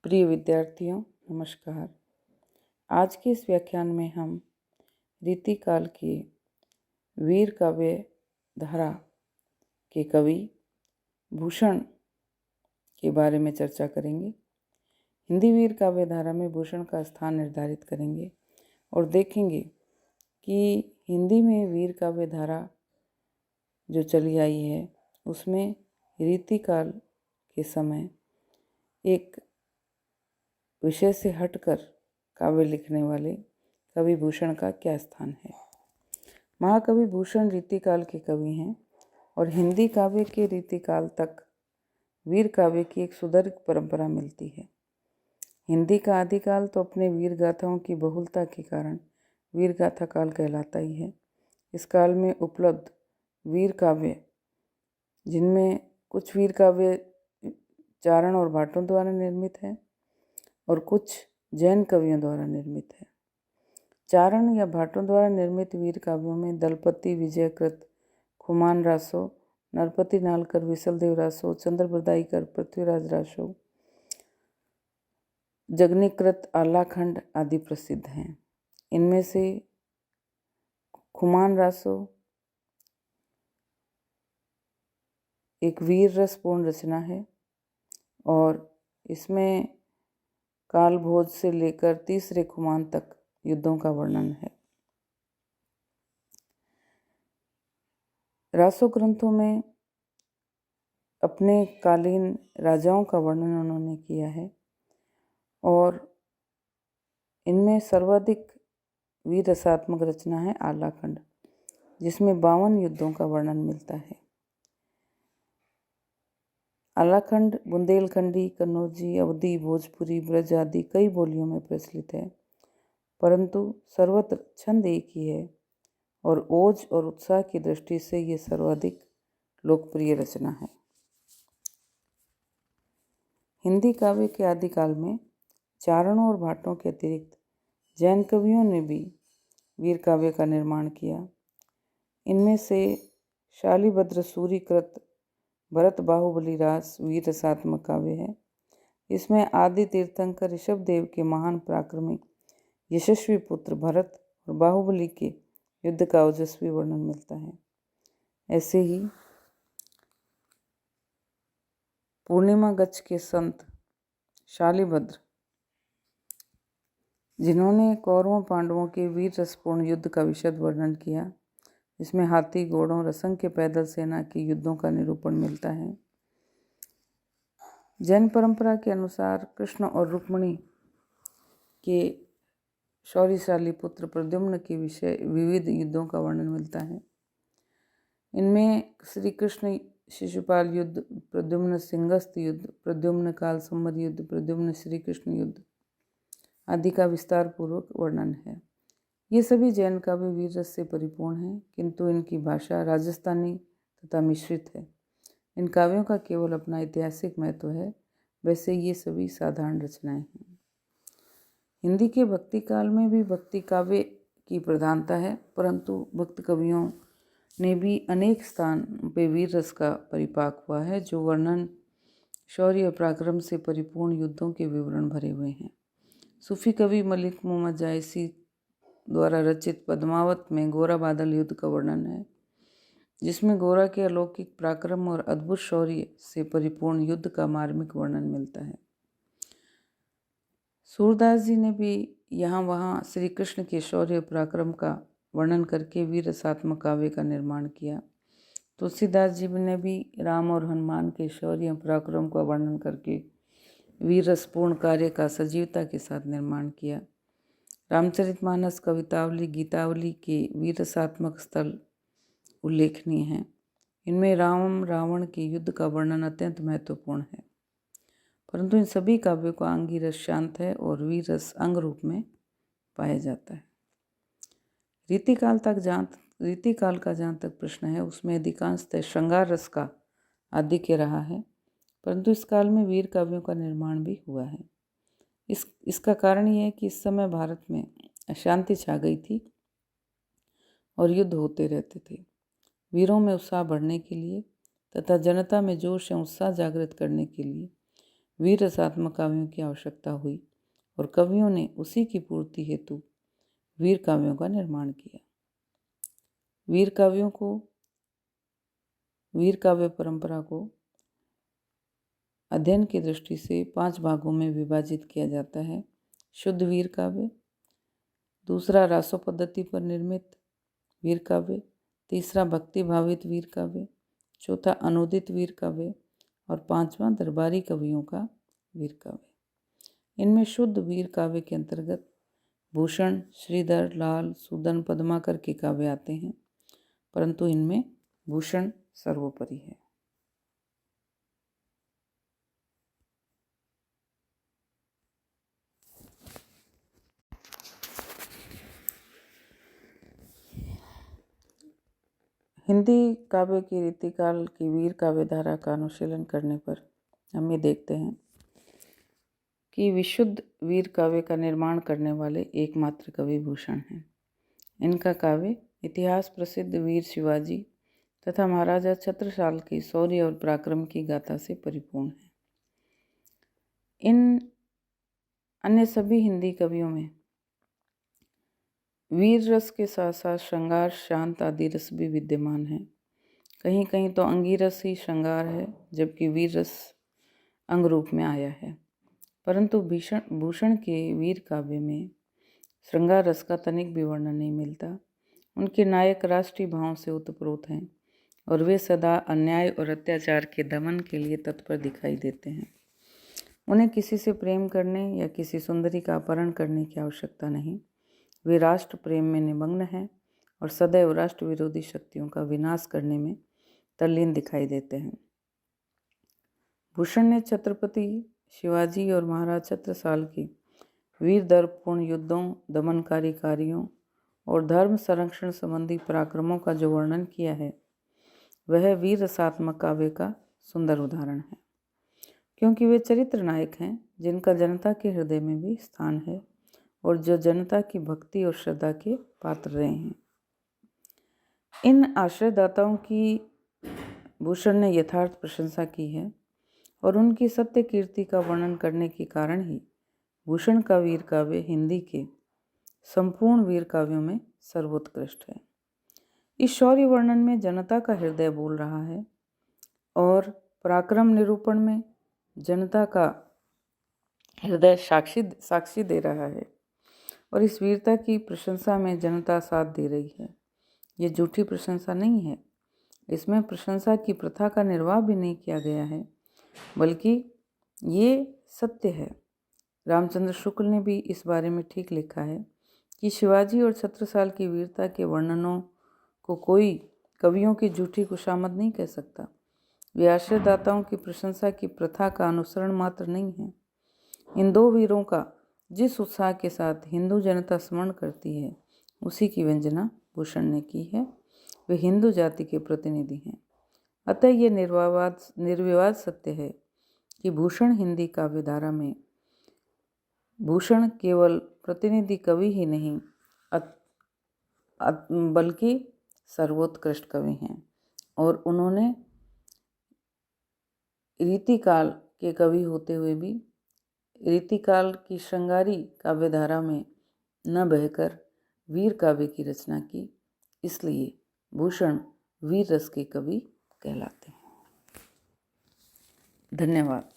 प्रिय विद्यार्थियों, नमस्कार। आज के इस व्याख्यान में हम रीतिकाल के वीर काव्य धारा के कवि भूषण के बारे में चर्चा करेंगे। हिंदी वीर काव्य धारा में भूषण का स्थान निर्धारित करेंगे और देखेंगे कि हिंदी में वीर काव्य धारा जो चली आई है उसमें रीतिकाल के समय एक विषय से हटकर काव्य लिखने वाले कवि भूषण का क्या स्थान है। महाकवि भूषण रीतिकाल के कवि हैं और हिंदी काव्य के रीतिकाल तक वीर काव्य की एक सुदीर्घ परंपरा मिलती है। हिंदी का आदिकाल तो अपने वीर गाथाओं की बहुलता के कारण वीर गाथा काल कहलाता ही है। इस काल में उपलब्ध वीर काव्य, जिनमें कुछ वीर काव्य चारण और भाटों द्वारा निर्मित है और कुछ जैन कवियों द्वारा निर्मित है। चारण या भाटों द्वारा निर्मित वीर काव्यों में दलपति विजयकृत, खुमान रासो, नरपति नालकर, विसलदेव रासो, चंद्रप्रदायकर, पृथ्वीराज रासो, जगनीकृत, आलाखंड आदि प्रसिद्ध हैं। इनमें से खुमान रासो एक वीर रसपूर्ण रचना है और इसमें काल भोज से लेकर तीसरे खुमान तक युद्धों का वर्णन है। रासो ग्रंथों में अपने कालीन राजाओं का वर्णन उन्होंने किया है और इनमें सर्वाधिक वीर रसात्मक रचना है आलाखंड, जिसमें 52 युद्धों का वर्णन मिलता है। आलाखंड बुंदेलखंडी, कन्नौजी, अवधी, भोजपुरी, ब्रज आदि कई बोलियों में प्रचलित है, परंतु सर्वत्र छंद एक ही है और ओज और उत्साह की दृष्टि से ये सर्वाधिक लोकप्रिय रचना है। हिंदी काव्य के आदिकाल में चारणों और भाटों के अतिरिक्त जैन कवियों ने भी वीर काव्य का निर्माण किया। इनमें से शालिभद्र सूरीकृत भरत बाहुबली रास वीर रसात्मक काव्य है। इसमें आदि तीर्थंकर ऋषभदेव के महान पराक्रमी यशस्वी पुत्र भरत और बाहुबली के युद्ध का ओजस्वी वर्णन मिलता है। ऐसे ही पूर्णिमा गच्छ के संत शालिभद्र, जिन्होंने कौरवों पांडवों के वीर रसपूर्ण युद्ध का विशद वर्णन किया, इसमें हाथी, घोड़ों और असंख्य पैदल सेना के युद्धों का निरूपण मिलता है। जैन परंपरा के अनुसार कृष्ण और रुक्मिणी के शौर्यशाली पुत्र प्रद्युम्न के विषय विविध युद्धों का वर्णन मिलता है। इनमें श्री कृष्ण शिशुपाल युद्ध, प्रद्युम्न सिंहस्थ युद्ध, प्रद्युम्न काल संवद युद्ध, प्रद्युम्न श्री कृष्ण युद्ध आदि का विस्तार पूर्वक वर्णन है। ये सभी जैन काव्य वीर रस से परिपूर्ण हैं, किंतु इनकी भाषा राजस्थानी तथा मिश्रित है। इन काव्यों का केवल अपना ऐतिहासिक महत्व है, वैसे ये सभी साधारण रचनाएं हैं। हिंदी के भक्ति काल में भी भक्ति काव्य की प्रधानता है, परंतु भक्त कवियों ने भी अनेक स्थान पे वीर रस का परिपाक हुआ है, जो वर्णन शौर्य और पराक्रम से परिपूर्ण युद्धों के विवरण भरे हुए हैं। सूफी कवि मलिक मोहम्मद जायसी द्वारा रचित पद्मावत में गोरा बादल युद्ध का वर्णन है, जिसमें गोरा के अलौकिक पराक्रम और अद्भुत शौर्य से परिपूर्ण युद्ध का मार्मिक वर्णन मिलता है। सूरदास जी ने भी यहाँ वहाँ श्री कृष्ण के शौर्य पराक्रम का वर्णन करके वीर रसात्मक काव्य का निर्माण किया। तुलसीदास जी ने भी राम और हनुमान के शौर्य पराक्रम का वर्णन करके वीर रसपूर्ण कार्य का सजीवता के साथ निर्माण किया। रामचरितमानस, कवितावली, गीतावली के वीर रसात्मक स्थल उल्लेखनीय हैं। इनमें राम रावण के युद्ध का वर्णन अत्यंत महत्वपूर्ण है, परंतु इन सभी काव्यों का अंगी रस शांत है और वीर रस अंग रूप में पाया जाता है। रीतिकाल का जहाँ तक प्रश्न है, उसमें अधिकांशतः श्रृंगार रस का आधिक्य रहा है, परंतु इस काल में वीर काव्यों का निर्माण भी हुआ है। इसका कारण यह है कि इस समय भारत में अशांति छा गई थी और युद्ध होते रहते थे। वीरों में उत्साह बढ़ने के लिए तथा जनता में जोश एवं उत्साह जागृत करने के लिए वीर रसात्मक काव्यों की आवश्यकता हुई और कवियों ने उसी की पूर्ति हेतु वीर काव्यों का निर्माण किया। वीर काव्य परंपरा को अध्ययन की दृष्टि से 5 भागों में विभाजित किया जाता है। शुद्ध वीर काव्य, दूसरा रासो पद्धति पर निर्मित वीर काव्य, तीसरा भक्ति भावित वीर काव्य, चौथा अनुदित वीर काव्य और 5वां दरबारी कवियों का वीर काव्य। इनमें शुद्ध वीर काव्य के अंतर्गत भूषण, श्रीधर, लाल, सूदन, पद्माकर के काव्य आते हैं, परंतु इनमें भूषण सर्वोपरि है। हिंदी काव्य की रीतिकाल की वीर काव्य धारा का अनुशीलन करने पर हम ये देखते हैं कि विशुद्ध वीर काव्य का निर्माण करने वाले एकमात्र कवि भूषण हैं। इनका काव्य इतिहास प्रसिद्ध वीर शिवाजी तथा महाराजा छत्रसाल की शौर्य और पराक्रम की गाथा से परिपूर्ण है। इन अन्य सभी हिंदी कवियों में वीर रस के साथ साथ श्रृंगार, शांत आदि रस भी विद्यमान है। कहीं कहीं तो अंगिरस ही श्रृंगार है, जबकि वीर रस अंग रूप में आया है। परंतु भूषण के वीर काव्य में श्रृंगार रस का तनिक भी वर्णन नहीं मिलता। उनके नायक राष्ट्रीय भावों से ओतप्रोत हैं और वे सदा अन्याय और अत्याचार के दमन के लिए तत्पर दिखाई देते हैं। उन्हें किसी से प्रेम करने या किसी सुंदरी का अपहरण करने की आवश्यकता नहीं। वे राष्ट्र प्रेम में निमग्न हैं और सदैव राष्ट्र विरोधी शक्तियों का विनाश करने में तल्लीन दिखाई देते हैं। भूषण ने छत्रपति शिवाजी और महाराज छत्रसाल की वीर दर्पपूर्ण युद्धों, दमनकारी कार्यों और धर्म संरक्षण संबंधी पराक्रमों का जो वर्णन किया है, वह वीर रसात्मक काव्य का सुंदर उदाहरण है, क्योंकि वे चरित्र नायक हैं जिनका जनता के हृदय में भी स्थान है और जो जनता की भक्ति और श्रद्धा के पात्र रहे हैं। इन आश्रयदाताओं की भूषण ने यथार्थ प्रशंसा की है और उनकी सत्य कीर्ति का वर्णन करने के कारण ही भूषण का वीर काव्य हिंदी के संपूर्ण वीर काव्यों में सर्वोत्कृष्ट है। इस शौर्य वर्णन में जनता का हृदय बोल रहा है और पराक्रम निरूपण में जनता का हृदय साक्षी दे रहा है और इस वीरता की प्रशंसा में जनता साथ दे रही है। ये झूठी प्रशंसा नहीं है, इसमें प्रशंसा की प्रथा का निर्वाह भी नहीं किया गया है, बल्कि ये सत्य है। रामचंद्र शुक्ल ने भी इस बारे में ठीक लिखा है कि शिवाजी और छत्रसाल की वीरता के वर्णनों को कोई कवियों की झूठी खुशामद नहीं कह सकता। वे आश्रयदाताओं की प्रशंसा की प्रथा का अनुसरण मात्र नहीं है। इन दो वीरों का जिस उत्साह के साथ हिंदू जनता स्मरण करती है, उसी की वंदना भूषण ने की है। वे हिंदू जाति के प्रतिनिधि हैं। अतः ये निर्विवाद सत्य है कि भूषण हिंदी काव्यधारा में भूषण केवल प्रतिनिधि कवि ही नहीं बल्कि सर्वोत्कृष्ट कवि हैं और उन्होंने रीतिकाल के कवि होते हुए भी रीतिकाल की श्रृंगारी काव्यधारा में न बहकर वीर काव्य की रचना की, इसलिए भूषण वीर रस के कवि कहलाते हैं। धन्यवाद।